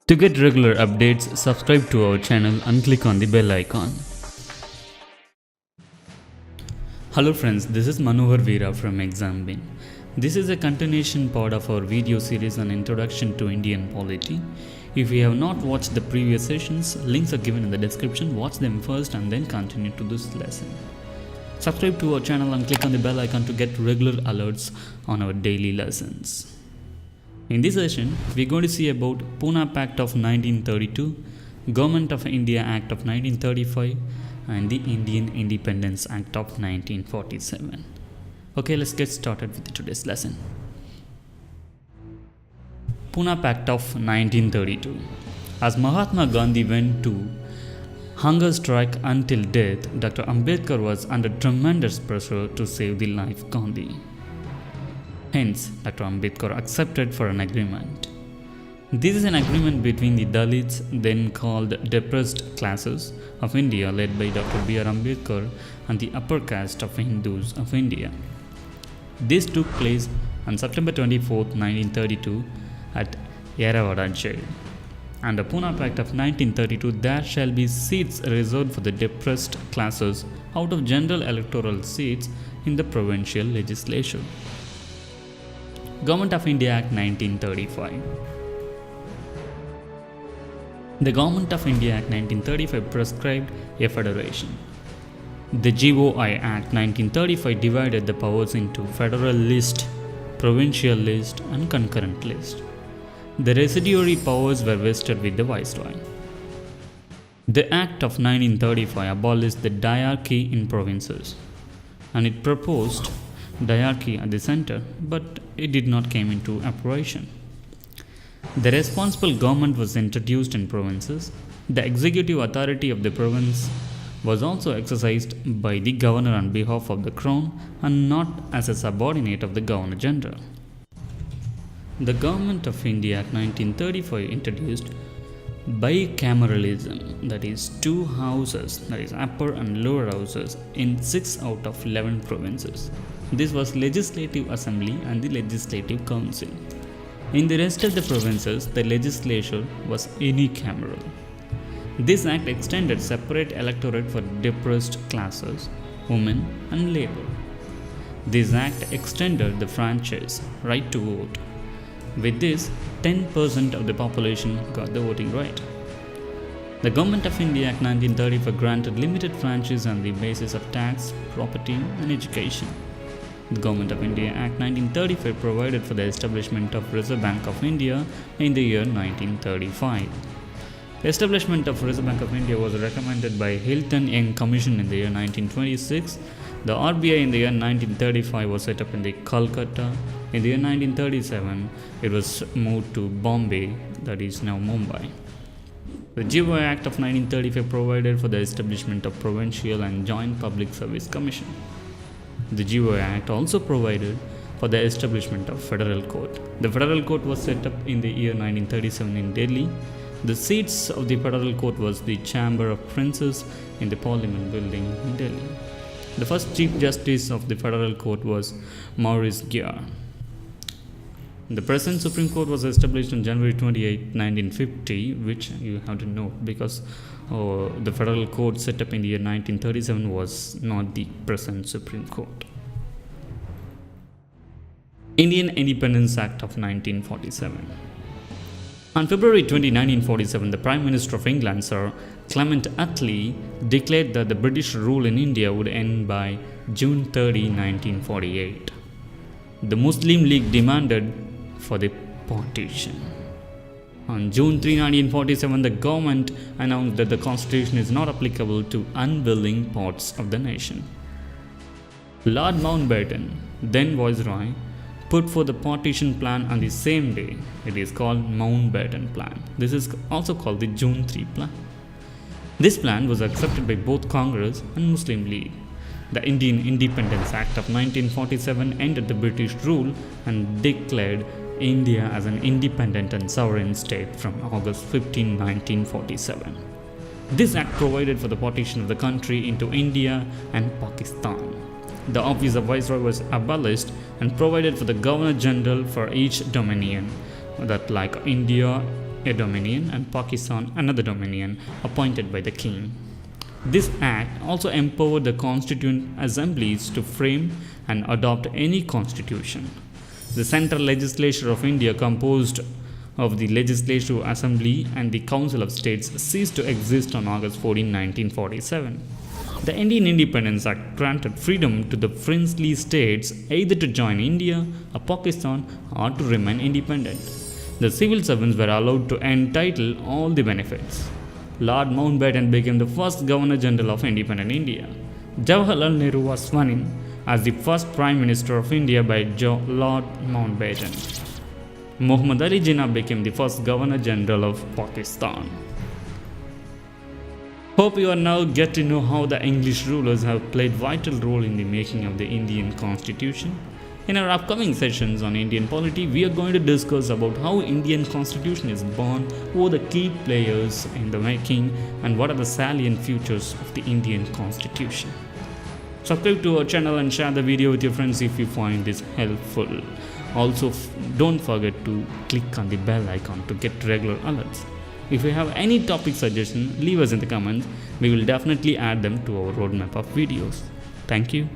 To get regular updates, subscribe to our channel and click on the bell icon. Hello friends, this is Manohar Veera from ExamBin. This is a continuation part of our video series on Introduction to Indian Polity. If you have not watched the previous sessions, links are given in the description. Watch them first and then continue to this lesson. Subscribe to our channel and click on the bell icon to get regular alerts on our daily lessons. In this session, we are going to see about Poona Pact of 1932, Government of India Act of 1935 and the Indian Independence Act of 1947. Okay, let's get started with today's lesson. Poona Pact of 1932. As Mahatma Gandhi went to hunger strike until death, Dr Ambedkar was under tremendous pressure to save the life of Gandhi. Hence, Dr Ambedkar accepted for an agreement. This is an agreement between the Dalits, then called depressed classes of India, led by Dr B.R. Ambedkar, and the upper caste of Hindus of India. This took place on September 24, 1932 at Yeravada jail. Under Poona Pact of 1932, there shall be seats reserved for the depressed classes out of general electoral seats in the provincial legislature. Government of India Act 1935. The Government of India Act 1935 prescribed a federation. The GOI Act 1935 divided the powers into federal list, provincial list and concurrent list. The residuary powers were vested with the Viceroy. The Act of 1935 abolished the diarchy in provinces, and it proposed diarchy at the center, but it did not come into operation. The responsible government was introduced in provinces. The executive authority of the province was also exercised by the governor on behalf of the crown and not as a subordinate of the governor general. The Government of India Act 1935 introduced bicameralism, that is, two houses, that is, upper and lower houses, in 6 out of 11 provinces. This was Legislative Assembly and the Legislative Council. In the rest of the provinces, the legislature was unicameral. This act extended separate electorate for depressed classes, women and labor. This act extended the franchise right to vote. With this, 10% of the population got the voting right. The Government of India Act 1935 granted limited franchise on the basis of tax, property and education. The Government of India Act 1935 provided for the establishment of Reserve Bank of India in the year 1935. The establishment of Reserve Bank of India was recommended by Hilton Young Commission in the year 1926. The RBI in the year 1935 was set up in the Calcutta. In the year 1937, it was moved to Bombay, that is now Mumbai. The GOI Act of 1935 provided for the establishment of Provincial and Joint Public Service Commission. The GOI Act also provided for the establishment of Federal Court. The Federal Court was set up in the year 1937 in Delhi. The seats of the Federal Court was the Chamber of Princes in the Parliament building in Delhi. The first Chief Justice of the Federal Court was Maurice Gier. The present Supreme Court was established on January 28, 1950, which you have to know because the Federal Court set up in the year 1937 was not the present Supreme Court. Indian Independence Act of 1947. On February 20, 1947, the Prime Minister of England, Sir Clement Attlee, declared that the British rule in India would end by June 30, 1948. The Muslim League demanded for the partition. On June 3, 1947, the government announced that the constitution is not applicable to unwilling parts of the nation. Lord Mountbatten, then Viceroy, put forth the partition plan on the same day. It is called Mountbatten Plan. This is also called the June 3 Plan. This plan was accepted by both Congress and Muslim League. The Indian Independence Act of 1947 ended the British rule and declared India as an independent and sovereign state from August 15, 1947. This act provided for the partition of the country into India and Pakistan. The office of Viceroy was abolished and provided for the Governor General for each dominion, that like India a dominion and Pakistan another dominion appointed by the king. This act also empowered the constituent assemblies to frame and adopt any constitution. The central legislature of India, composed of the Legislative Assembly and the Council of States, ceased to exist on August 14, 1947. The Indian Independence Act granted freedom to the princely states either to join India or Pakistan or to remain independent. The civil servants were allowed to entitle all the benefits. Lord Mountbatten became the first Governor General of independent India. Jawaharlal Nehru was sworn in as the first Prime Minister of India by Lord Mountbatten. Muhammad Ali Jinnah became the first Governor General of Pakistan. Hope you are now get to know how the English rulers have played vital role in the making of the Indian Constitution. In our upcoming sessions on Indian polity, we are going to discuss about how Indian Constitution is born, who are the key players in the making, and what are the salient features of the Indian Constitution. Subscribe to our channel and share the video with your friends if you find this helpful. Also, don't forget to click on the bell icon to get regular alerts. If you have any topic suggestion, leave us in the comments. We will definitely add them to our roadmap of videos. Thank you.